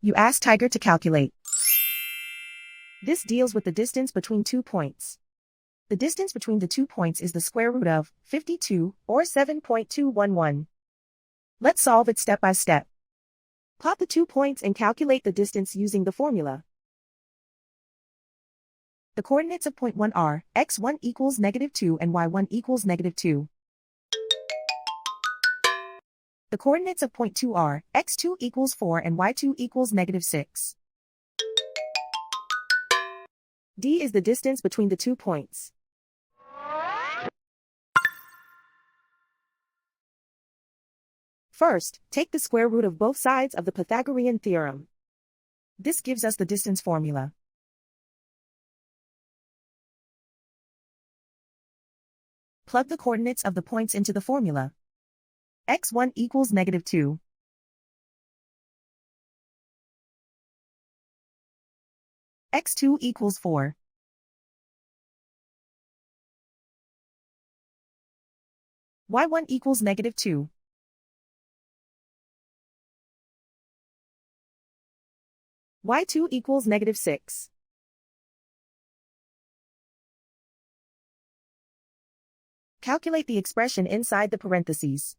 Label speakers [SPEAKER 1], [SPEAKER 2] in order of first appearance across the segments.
[SPEAKER 1] You ask Tiger to calculate. This deals with the distance between 2 points. The distance between the 2 points is the square root of 52, or 7.211. Let's solve it step by step. Plot the 2 points and calculate the distance using the formula. The coordinates of point 1 are x1 equals -2 and y1 equals -2. The coordinates of point 2 are x2 equals 4 and y2 equals -6. D is the distance between the 2 points. First, take the square root of both sides of the Pythagorean theorem. This gives us the distance formula. Plug the coordinates of the points into the formula. x1 equals -2. x2 equals 4. y1 equals -2. y2 equals -6. Calculate the expression inside the parentheses.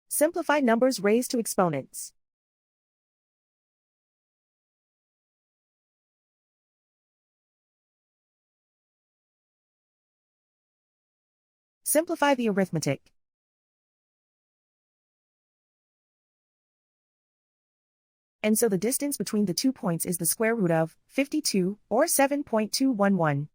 [SPEAKER 1] Simplify numbers raised to exponents. Simplify the arithmetic. And so the distance between the 2 points is the square root of 52, or 7.211.